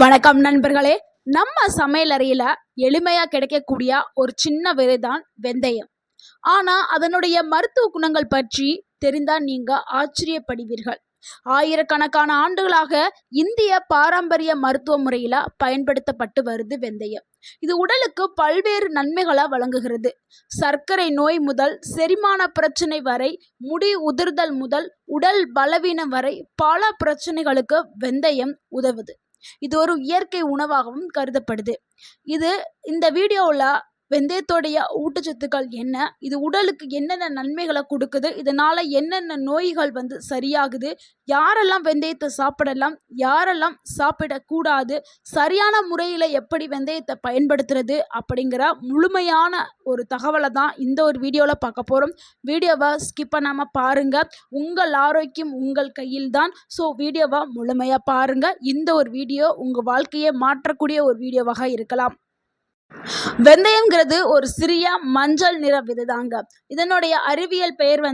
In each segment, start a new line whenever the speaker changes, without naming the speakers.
வணக்கம் நண்பர்களே. நம்ம சமையல் அறையில எளிமையா கிடைக்கக்கூடிய ஒரு சின்ன விதைதான் வெந்தயம். ஆனா அதனுடைய மருத்துவ குணங்கள் பற்றி தெரிந்தா நீங்க ஆச்சரியப்படுவீர்கள். ஆயிரக்கணக்கான ஆண்டுகளாக இந்திய பாரம்பரிய மருத்துவ முறையில பயன்படுத்தப்பட்டு வருது வெந்தயம். இது உடலுக்கு பல்வேறு நன்மைகளை வழங்குகிறது. சர்க்கரை நோய் முதல் செரிமான பிரச்சனை வரை, முடி உதிர்தல் முதல் உடல் பலவீனம் வரை பல பிரச்சனைகளுக்கு வெந்தயம் உதவுது. இது ஒரு இயற்கை உணவாகவும் கருதப்படுது. இது இந்த வீடியோவில் வெந்தயத்தோடைய ஊட்டச்சத்துக்கள் என்ன, இது உடலுக்கு என்னென்ன நன்மைகளை கொடுக்குது, இதனால என்னென்ன நோய்கள் சரியாகுது, யாரெல்லாம் வெந்தயத்தை சாப்பிடலாம், யாரெல்லாம் சாப்பிடக்கூடாது, சரியான முறையில் எப்படி வெந்தயத்தை பயன்படுத்துறது அப்படிங்கிற முழுமையான ஒரு தகவலை தான் இந்த ஒரு வீடியோவில் பார்க்க போகிறோம். வீடியோவை ஸ்கிப் பண்ணாமல் பாருங்கள். உங்கள் ஆரோக்கியம் உங்கள் கையில் தான். ஸோ வீடியோவை முழுமையாக பாருங்கள். இந்த ஒரு வீடியோ உங்கள் வாழ்க்கையை மாற்றக்கூடிய ஒரு வீடியோவாக இருக்கலாம். வெந்தயம்ங்கிறது ஒரு சிறிய மஞ்சள் நிற விதைதாங்க. இதனுடைய அறிவியல் பெயர்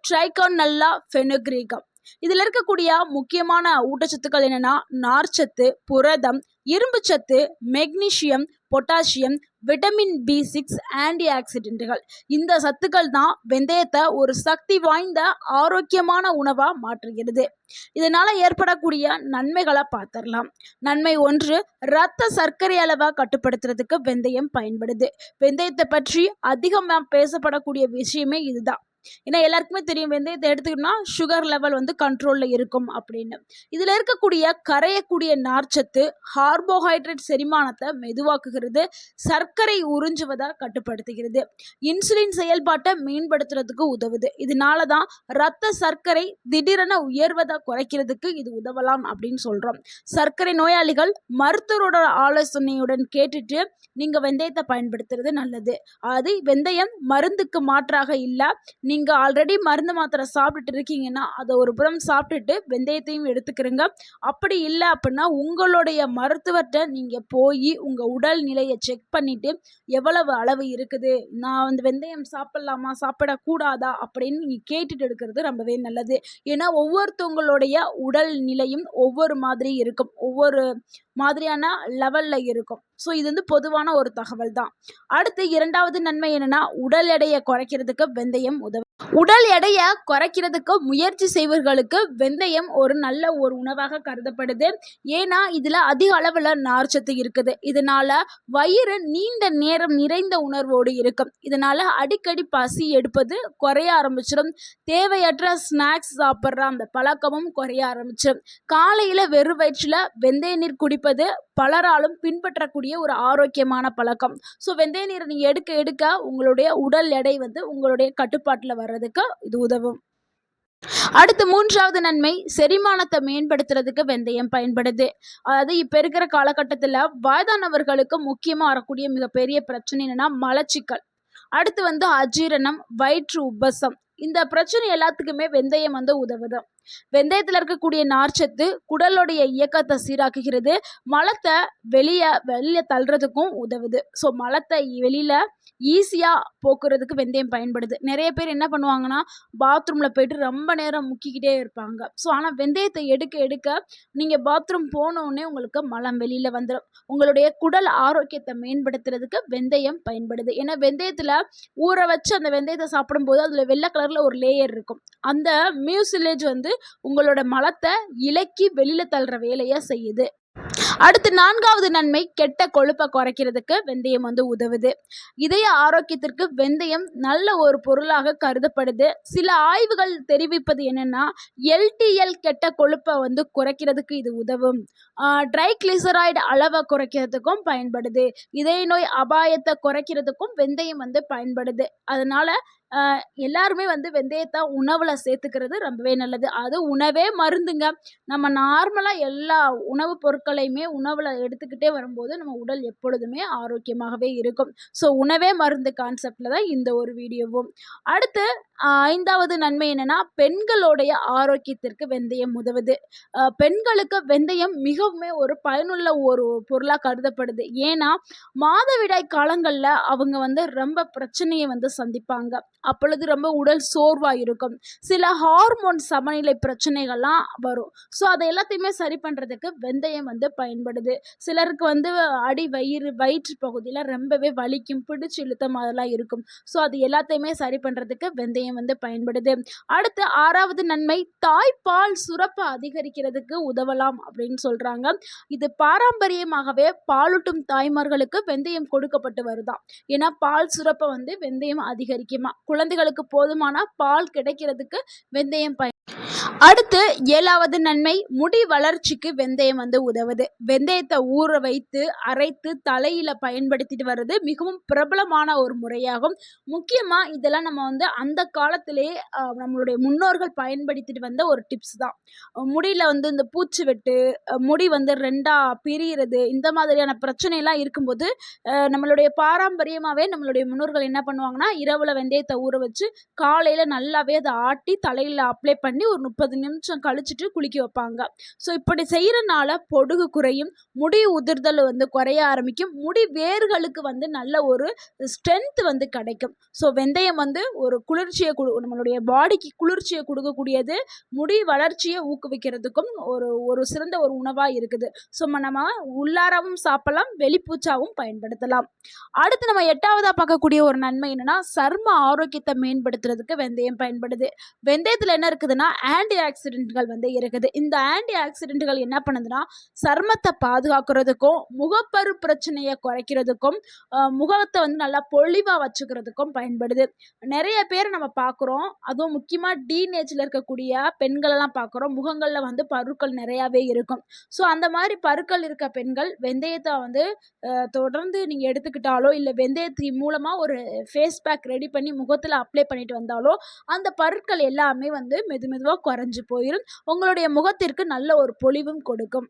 ட்ரைகோனல்லா ஃபெனுக்ரிகம். இதில் இருக்கக்கூடிய முக்கியமான ஊட்டச்சத்துக்கள் என்னன்னா நார்ச்சத்து, புரதம், இரும்புச்சத்து, மெக்னீசியம், பொட்டாசியம், விட்டமின் B6, ஆன்டி ஆக்சிடென்ட்டுகள். இந்த சத்துக்கள் தான் வெந்தயத்தை ஒரு சக்தி வாய்ந்த ஆரோக்கியமான உணவா மாற்றுகிறது. இதனால ஏற்படக்கூடிய நன்மைகளை பார்த்துடலாம். நன்மை 1, இரத்த சர்க்கரை அளவை கட்டுப்படுத்துறதுக்கு வெந்தயம் பயன்படுது. வெந்தயத்தை பற்றி அதிகமாக பேசப்படக்கூடிய விஷயமே இதுதான். ஏன்னா எல்லாருக்குமே தெரியும் வெந்தயத்தை எடுத்துக்கிட்டோம்னா சுகர் லெவல் கண்ட்ரோலில் இருக்கும் அப்படின்னு. இதில் இருக்கக்கூடிய கரையக்கூடிய நார்ச்சத்து கார்போஹைட்ரேட் செரிமானத்தை மெதுவாக்குகிறது, சர்க்கரை உறிஞ்சுவதை கட்டுப்படுத்துகிறது, இன்சுலின் செயல்பாட்டை மேம்படுத்துறதுக்கு உதவுது. இதனால தான் இரத்த சர்க்கரை திடீரென உயர்வதை குறைக்கிறதுக்கு இது உதவலாம் அப்படின்னு சொல்கிறோம். சர்க்கரை நோயாளிகள் மருத்துவரோட ஆலோசனையுடன் கேட்டுட்டு நீங்கள் வெந்தயத்தை பயன்படுத்துறது நல்லது. அது வெந்தயம் மருந்துக்கு மாற்றாக இல்லை. நீங்கள் ஆல்ரெடி மருந்து மாத்திரை சாப்பிட்டுட்டு இருக்கீங்கன்னா அதை ஒரு புறம் சாப்பிட்டுட்டு வெந்தயத்தையும் எடுத்துக்கிறங்க. அப்படி இல்லை அப்படின்னா உங்களுடைய மருத்துவர்கிட்ட நீங்கள் போய் உங்கள் உடல் நிலையை செக் பண்ணிவிட்டு எவ்வளவு அளவு இருக்குது, நான் வெந்தயம் சாப்பிட்லாமா சாப்பிடக்கூடாதா அப்படின்னு நீங்கள் கேட்டுட்டு எடுக்கிறது ரொம்பவே நல்லது. ஏன்னா ஒவ்வொருத்தவங்களுடைய உடல் நிலையும் ஒவ்வொரு மாதிரி இருக்கும், ஒவ்வொரு மாதிரியான லெவலில் இருக்கும். ஸோ இது பொதுவான ஒரு தகவல் தான். அடுத்து 2வது நன்மை என்னன்னா உடல் எடையை குறைக்கிறதுக்கு வெந்தயம் உதவும். உடல் எடையை குறைக்கிறதுக்கு முயற்சி செய்வர்களுக்கு வெந்தயம் ஒரு நல்ல ஒரு உணவாக கருதப்படுது. ஏன்னா இதில் அதிக அளவில் நார்ச்சத்து இருக்குது. இதனால வயிறு நீண்ட நேரம் நிறைந்த உணர்வோடு இருக்கும். இதனால அடிக்கடி பசி எடுப்பது குறைய ஆரம்பிச்சிடும். தேவையற்ற ஸ்நாக்ஸ் சாப்பிட்ற அந்த பழக்கமும் குறைய ஆரம்பிச்சிடும். காலையில் வெறும் வயிற்றில் வெந்தய நீர் குடிப்பது பலராலும் பின்பற்றக்கூடிய ஒரு ஆரோக்கியமான பழக்கம். ஸோ வெந்தய நீரை நீங்கள் எடுக்க எடுக்க உங்களுடைய உடல் எடை உங்களுடைய கட்டுப்பாட்டில் வர்றதுக்கு இது உதவும். அடுத்து 3வது நன்மை செரிமானத்தை மேம்படுத்துறதுக்கு வெந்தயம் பயன்படுது. அதாவது இப்போ இருக்கிற காலகட்டத்தில் வயதானவர்களுக்கு முக்கியமாக வரக்கூடிய மிகப்பெரிய பிரச்சனை என்னன்னா மலச்சிக்கல். அடுத்து அஜீரணம், வயிற்று உபசம். இந்த பிரச்சனை எல்லாத்துக்குமே வெந்தயம் உதவுது. வெந்தயத்தில் இருக்கக்கூடிய நார்ச்சத்து குடலுடைய இயக்கத்தை சீராக்குகிறது, மலத்தை வெளியே தள்ளுறதுக்கும் உதவுது. ஸோ மலத்தை வெளியில் ஈஸியாக போக்குறதுக்கு வெந்தயம் பயன்படுது. நிறைய பேர் என்ன பண்ணுவாங்கன்னா பாத்ரூமில் போயிட்டு ரொம்ப நேரம் முக்கிக்கிட்டே இருப்பாங்க. ஸோ ஆனால் வெந்தயத்தை எடுக்க எடுக்க நீங்கள் பாத்ரூம் போனோடனே உங்களுக்கு மலம் வெளியில் வந்துடும். உங்களுடைய குடல் ஆரோக்கியத்தை மேம்படுத்துறதுக்கு வெந்தயம் பயன்படுது. ஏன்னா வெந்தயத்தில் ஊற வச்சு அந்த வெந்தயத்தை சாப்பிடும்போது அதில் வெள்ளை கலரில் ஒரு லேயர் இருக்கும். அந்த மியூசிலேஜ் உங்களோட மலத்தை இலக்கி வெளியில் தள்ளுற வேலையை செய்யுது. அடுத்து 4வது நன்மை கெட்ட கொழுப்பை குறைக்கிறதுக்கு வெந்தயம் உதவுது. இதய ஆரோக்கியத்திற்கு வெந்தயம் நல்ல ஒரு பொருளாக கருதப்படுது. சில ஆய்வுகள் தெரிவிப்பது என்னன்னா LDL கெட்ட கொழுப்பை குறைக்கிறதுக்கு இது உதவும். ட்ரைக்ளிசரைடு அளவை குறைக்கிறதுக்கும் பயன்படுது. இதய நோய் அபாயத்தை குறைக்கிறதுக்கும் வெந்தயம் பயன்படுது. அதனால எல்லாருமே வெந்தயத்தை உணவில் சேர்த்துக்கிறது ரொம்பவே நல்லது. அது உணவே மருந்துங்க. நம்ம நார்மலாக எல்லா உணவுப் பொருட்களையுமே உணவில் எடுத்துக்கிட்டே வரும்போது நம்ம உடல் எப்பொழுதுமே ஆரோக்கியமாகவே இருக்கும். ஸோ உணவே மருந்து கான்செப்டில் தான் இந்த ஒரு வீடியோவும். அடுத்து ஐந்தாவது நன்மை என்னன்னா, பெண்களுடைய ஆரோக்கியத்திற்கு வெந்தயம் உதவுது. பெண்களுக்கு வெந்தயம் மிகவுமே ஒரு பயனுள்ள ஒரு பொருளா கருதப்படுது. ஏன்னா, மாதவிடாய் காலங்கள்ல அவங்க வந்து ரொம்ப பிரச்சனைய வந்து சந்திப்பாங்க. அப்பொழுது ரொம்ப உடல் சோர்வா இருக்கும். சில ஹார்மோன் சமநிலை பிரச்சனைகள்லாம் வரும். ஸோ, அத எல்லாத்தையுமே சரி பண்றதுக்கு வெந்தயம் வந்து பயன்படுது. சிலருக்கு வந்து வயிற்று பகுதியில ரொம்பவே வலிக்கும், பிடிச்சு இழுத்த மாதிரிலாம் இருக்கும். ஸோ, அது எல்லாத்தையுமே சரி பண்றதுக்கு வெந்தயம் வந்து பயன்படுது. அடுத்து 6வது நன்மை, தாய்ப்பால் சுரப்ப அதிகரிக்கிறதுக்கு உதவலாம் அப்படின்னு சொல்றாங்க. இது பாரம்பரியமாகவே பாலூட்டும் தாய்மார்களுக்கு வெந்தயம் கொடுக்கப்பட்டு வருதாம். ஏன்னா பால் சுரப்ப வந்து வெந்தயம் அதிகரிக்குமா. குழந்தைகளுக்கு போதுமான பால் கிடைக்கிறதுக்கு வெந்தயம் அடுத்து 7வது நன்மை, முடி வளர்ச்சிக்கு வெந்தயம் வந்து உதவுது. வெந்தயத்தை ஊற வைத்து அரைத்து தலையில பயன்படுத்திட்டு வர்றது மிகவும் பிரபலமான ஒரு முறையாகும். முக்கியமா இதெல்லாம் நம்ம வந்து அந்த காலத்திலேயே நம்மளுடைய முன்னோர்கள் பயன்படுத்திட்டு வந்த ஒரு டிப்ஸ் தான். முடியில வந்து இந்த பூச்சி வெட்டு, முடி வந்து 2ஆ பிரியிறது, இந்த மாதிரியான பிரச்சனைலாம் இருக்கும்போது நம்மளுடைய பாரம்பரியமாவே நம்மளுடைய முன்னோர்கள் என்ன பண்ணுவாங்கன்னா, இரவுல வெந்தயத்தை ஊற வச்சு காலையில நல்லாவே அதை ஆட்டி தலையில அப்ளை பண்ணி ஒரு 30 நிமிஷம் கழிச்சிட்டு குளிக்க வைப்பாங்க. ஸோ இப்படி செய்யறனால பொடுகு குறையும், முடி உதிர்தல் வந்து குறைய ஆரம்பிக்கும், முடி வேர்களுக்கு வந்து நல்ல ஒரு ஸ்ட்ரென்த் வந்து கிடைக்கும். ஸோ வெந்தயம் வந்து ஒரு குளிர்ச்சியை நம்மளுடைய பாடிக்கு குளிர்ச்சியை கொடுக்கக்கூடியது, முடி வளர்ச்சியை ஊக்குவிக்கிறதுக்கும் ஒரு ஒரு சிறந்த ஒரு உணவா இருக்குது. ஸோ நம்ம உள்ளாரவும் சாப்பிடலாம், வெளிப்பூச்சாவும் பயன்படுத்தலாம். அடுத்து நம்ம 8வதா பார்க்கக்கூடிய ஒரு நன்மை என்னன்னா, சர்ம ஆரோக்கியத்தை மேம்படுத்துறதுக்கு வெந்தயம் பயன்படுது. வெந்தயத்துல என்ன இருக்குதுன்னா, ஆன்டி ஆக்சிடென்ட்கள் வந்து இருக்குது. இந்த ஆன்டி ஆக்சிடென்ட்கள் என்ன பண்ணுதுன்னா, சர்மத்தை பாதுகாக்கிறதுக்கும், முகப்பரு பிரச்சனையை குறைக்கிறதுக்கும், முகத்தை வந்து நல்லா பொலிவா வச்சுக்கிறதுக்கும் பயன்படுது. நிறைய பேர் நம்ம பார்க்குறோம், அதுவும் முக்கியமா டீனேஜ்ல இருக்கக்கூடிய பெண்களெல்லாம் பார்க்குறோம், முகங்கள்ல வந்து பருக்கள் நிறையாவே இருக்கும். ஸோ அந்த மாதிரி பருக்கள் இருக்க பெண்கள் வெந்தயத்தை வந்து தொடர்ந்து நீங்கள் எடுத்துக்கிட்டாலோ, இல்லை வெந்தயத்தின் மூலமாக ஒரு ஃபேஸ் பேக் ரெடி பண்ணி முகத்தில் அப்ளை பண்ணிட்டு வந்தாலோ, அந்த பருக்கள் எல்லாமே வந்து மெதுவாக குறைஞ்சு போயிடும். உங்களுடைய முகத்திற்கு நல்ல ஒரு பொலிவும் கொடுக்கும்.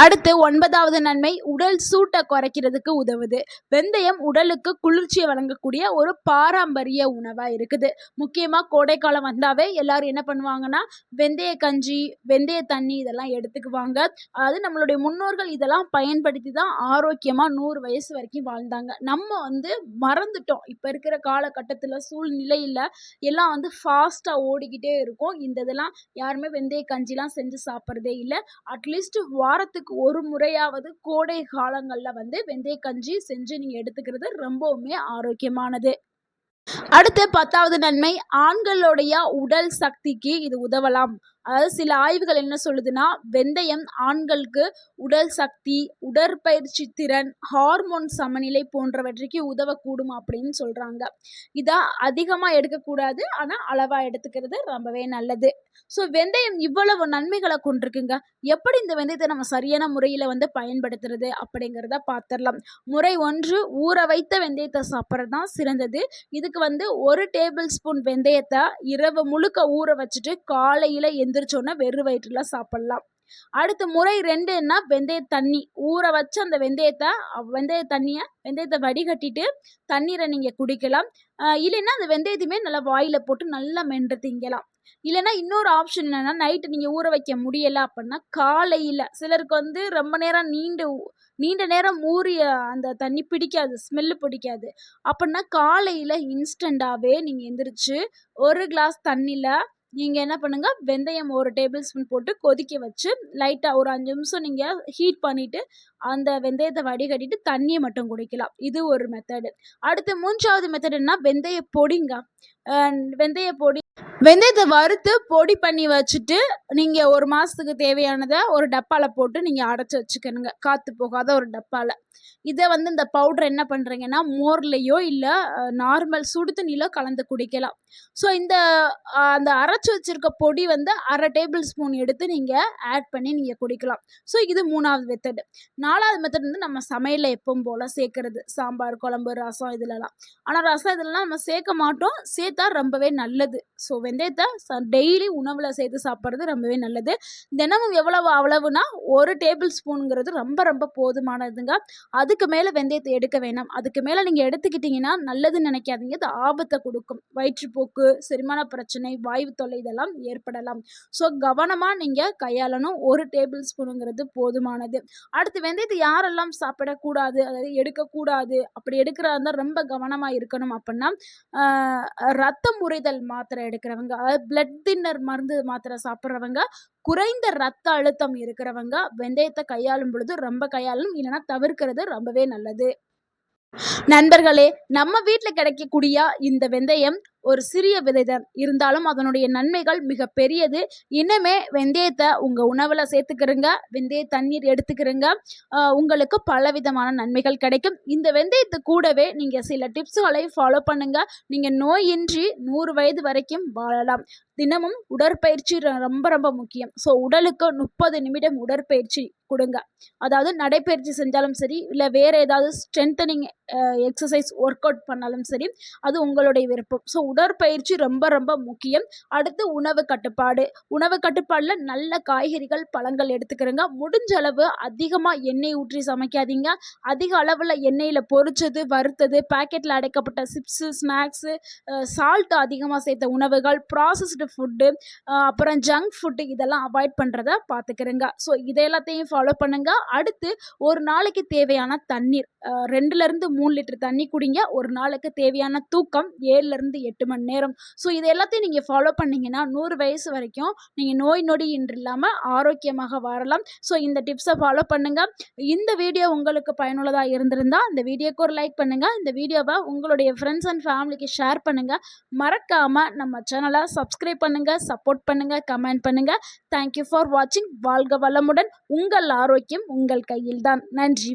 அடுத்து 9வது நன்மை, உடல் சூட்டை குறைக்கிறதுக்கு உதவுது. வெந்தயம் உடலுக்கு குளிர்ச்சியை வழங்கக்கூடிய ஒரு பாரம்பரிய உணவா இருக்குது. முக்கியமா கோடைக்காலம் வந்தாவே எல்லாரும் என்ன பண்ணுவாங்கன்னா, வெந்தய கஞ்சி, வெந்தய தண்ணி இதெல்லாம் எடுத்துக்குவாங்க. அதாவது நம்மளுடைய முன்னோர்கள் இதெல்லாம் பயன்படுத்தி தான் ஆரோக்கியமா 100 வயசு வரைக்கும் வாழ்ந்தாங்க. நம்ம வந்து மறந்துட்டோம். இப்ப இருக்கிற காலகட்டத்துல சூழ்நிலையில எல்லாம் வந்து ஃபாஸ்டா ஓடிக்கிட்டே இருக்கும். இந்த இதெல்லாம் யாருமே வெந்தய கஞ்சிலாம் செஞ்சு சாப்பிட்றதே இல்லை. அட்லீஸ்ட் வாரத்துக்கு ஒரு முறையாவது கோடை காலங்கள்ல வந்து வெந்தய கஞ்சி செஞ்சு நீங்க எடுத்துக்கிறது ரொம்பவுமே ஆரோக்கியமானது. அடுத்து 10வது நன்மை, ஆண்களுடைய உடல் சக்திக்கு இது உதவலாம். அதாவது சில ஆய்வுகள் என்ன சொல்லுதுன்னா, வெந்தயம் ஆண்களுக்கு உடல் சக்தி, உடற்பயிற்சி திறன், ஹார்மோன் சமநிலை போன்றவற்றுக்கு உதவக்கூடும் அப்படின்னு சொல்றாங்க. இதை அதிகமாக எடுக்கக்கூடாது, ஆனால் அளவாக எடுத்துக்கிறது ரொம்பவே நல்லது. ஸோ வெந்தயம் இவ்வளவு நன்மைகளை கொண்டிருக்குங்க. எப்படி இந்த வெந்தயத்தை நம்ம சரியான முறையில் வந்து பயன்படுத்துறது அப்படிங்கிறத பார்த்துடலாம். முறை 1, ஊற வைத்த வெந்தயத்தை சாப்பிட்றது தான் சிறந்தது. இதுக்கு வந்து 1 டேபிள் ஸ்பூன் வெந்தயத்தை இரவு முழுக்க ஊற வச்சுட்டு காலையில் எந்திரிச்சோன்னா வெறும் வயிற்றுல சாப்பிடலாம். அடுத்து முறை 2ன்னா, வெந்தய தண்ணி ஊற வச்சு அந்த வெந்தயத்தை வடிகட்டிட்டு தண்ணீரை நீங்கள் குடிக்கலாம். இல்லைன்னா அந்த வெந்தயத்தையுமே நல்லா வாயில போட்டு நல்லா மென்று திங்கலாம். இல்லைன்னா இன்னொரு ஆப்ஷன் என்னன்னா, நைட்டு நீங்கள் ஊற வைக்க முடியலை அப்படின்னா காலையில், சிலருக்கு வந்து ரொம்ப நேரம் நீண்ட நேரம் ஊறிய அந்த தண்ணி பிடிக்காது, ஸ்மெல்லு பிடிக்காது. அப்படின்னா காலையில் இன்ஸ்டண்ட்டாகவே நீங்கள் எந்திரிச்சு 1 கிளாஸ் தண்ணியில் நீங்கள் என்ன பண்ணுங்க, வெந்தயம் 1 டேபிள் ஸ்பூன் போட்டு கொதிக்க வச்சு லைட்டாக ஒரு 5 நிமிஷம் நீங்கள் ஹீட் பண்ணிவிட்டு அந்த வெந்தயத்தை வடிகட்டிட்டு தண்ணியை மட்டும் குடிக்கலாம். இது ஒரு மெத்தடு. அடுத்து 3வது மெத்தட் என்ன, வெந்தய பொடிங்க. வெந்தய பொடி, வெந்தயத்தை வறுத்து பொடி பண்ணி வச்சுட்டு நீங்கள் 1 மாதத்துக்கு தேவையானதை ஒரு டப்பாவில் போட்டு நீங்கள் அடைச்சி வச்சுக்கணுங்க, காற்று போகாத ஒரு டப்பாவில். இதை வந்து இந்த பவுடர் என்ன பண்ணுறீங்கன்னா, மோர்லேயோ இல்லை நார்மல் சுடு தண்ணியிலோ கலந்து குடிக்கலாம். ஸோ அந்த அரைச்சி வச்சுருக்க பொடி வந்து 1/2 டேபிள் ஸ்பூன் எடுத்து நீங்கள் ஆட் பண்ணி நீங்கள் குடிக்கலாம். ஸோ இது 3வது மெத்தடு. 4வது மெத்தட் வந்து நம்ம சமையலில் எப்பவும் போல் சேர்க்கறது, சாம்பார், குழம்பு, ரசம் இதுலலாம். ஆனால் ரசம் இதெல்லாம் நம்ம சேர்க்க மாட்டோம். சேர்த்தா ரொம்பவே நல்லது. ஸோ வெந்தயத்த டெய்லி உணவுல சேர்த்து சாப்பிட்றது ரொம்பவே நல்லது. தினமும் எவ்வளவு அளவுனா 1 டேபிள் ஸ்பூன்ங்கிறது ரொம்ப ரொம்ப போதுமானதுங்க. அதுக்கு மேல வெந்தயத்த எடுக்க வேணாம். அதுக்கு மேல நீங்க எடுத்துக்கிட்டீங்கன்னா நல்லதுன்னு நினைக்காதீங்க. அது ஆபத்த குடுக்கும். வயிற்றுப்போக்கு, செரிமான பிரச்சனை, வாய்வு தொல்லை இதெல்லாம் ஏற்படலாம். ஸோ கவனமா நீங்க கையாளணும். 1 டேபிள் ஸ்பூனுங்கிறது போதுமானது. அடுத்து வெந்தயத்த யாரெல்லாம் சாப்பிடக்கூடாது, அதாவது எடுக்கக்கூடாது, அப்படி எடுக்கிறதா இருந்தா ரொம்ப கவனமா இருக்கணும் அப்புட்னா, ஆ ரத்தம் உறைதல் மாத்திரை எடுக்கிறவங்க, அதாவது பிளட் தின்னர் மருந்து மாத்திரை சாப்பிட்றவங்க, குறைந்த ரத்த அழுத்தம் இருக்கிறவங்க வெந்தயத்த கையாளும் பொழுது ரொம்ப கையாளணும். இல்லைன்னா தவிர்க்கிறது ரொம்பவே நல்லது. நண்பர்களே, நம்ம வீட்ல கிடைக்கக்கூடிய இந்த வெந்தயம் ஒரு சிறிய விதைதான். இருந்தாலும் அதனுடைய நன்மைகள் மிக பெரியது. இன்னுமே வெந்தயத்த உங்க உணவுல சேர்த்துக்கிறங்க. வெந்தய தண்ணீர் எடுத்துக்கிறங்க. உங்களுக்கு பலவிதமான நன்மைகள் கிடைக்கும். இந்த வெந்தயத்து கூடவே நீங்க சில டிப்ஸ்களை ஃபாலோ பண்ணுங்க. நீங்க நோயின்றி 100 வயது வரைக்கும் வாழலாம். தினமும் உடற்பயிற்சி ரொம்ப ரொம்ப முக்கியம். ஸோ உடலுக்கு 30 நிமிடம் உடற்பயிற்சி குடுங்க. அதாவது நடைப்பயிற்சி செஞ்சாலும் சரி, இல்ல வேற ஏதாவது ஸ்ட்ரென்தனிங் எக்ஸர்சைஸ் ஒர்க் அவுட் பண்ணாலும் சரி, அது உங்களுடைய விருப்பம். ஸோ உடற்பயிற்சி ரொம்ப ரொம்ப முக்கியம். அடுத்து உணவு கட்டுப்பாடு. உணவு கட்டுப்பாடுல நல்ல காய்கறிகள், பழங்கள் எடுத்துக்கிறங்க. முடிஞ்ச அளவு அதிகமா எண்ணெய் ஊற்றி சமைக்காதீங்க. அதிக அளவுல எண்ணெயில பொரிச்சது, வறுத்தது, பாக்கெட்ல அடைக்கப்பட்ட சிப்ஸு, ஸ்நாக்ஸு, சால்ட் அதிகமா சேர்த்த உணவுகள், ப்ராசஸ்டு ஃபுட்டு, அப்புறம் ஜங்க் ஃபுட்டு இதெல்லாம் அவாய்ட் பண்றத பார்த்துக்கிறங்க. ஸோ இதை எல்லாத்தையும் ஃபாலோ பண்ணுங்க. அடுத்து ஒரு நாளைக்கு தேவையான தண்ணீர் 2லிருந்து 3 லிட்டர் தண்ணி குடிங்க. ஒரு நாளுக்கு தேவையான தூக்கம் 7லிருந்து 8 மணி நேரம். ஸோ இது எல்லாத்தையும் நீங்க ஃபாலோ பண்ணீங்கன்னா 100 வயசு வரைக்கும் நீங்க நோய் நொடி இன்றி இல்லாம ஆரோக்கியமாக வாழலாம். ஸோ இந்த டிப்ஸை ஃபாலோ பண்ணுங்க. இந்த வீடியோ உங்களுக்கு பயனுள்ளதா இருந்திருந்தா இந்த வீடியோக்கு ஒரு லைக் பண்ணுங்க. இந்த வீடியோவை உங்களுடைய ஃப்ரெண்ட்ஸ் அண்ட் ஃபேமிலிக்கு ஷேர் பண்ணுங்க. மறக்காம நம்ம சேனலை சப்ஸ்கிரைப் பண்ணுங்க, சப்போர்ட் பண்ணுங்க, கமெண்ட் பண்ணுங்க. தேங்க்யூ ஃபார் வாட்சிங். வாழ்க வளமுடன். உங்கள் ஆரோக்கியம் உங்கள் கையில்தான். நன்றி.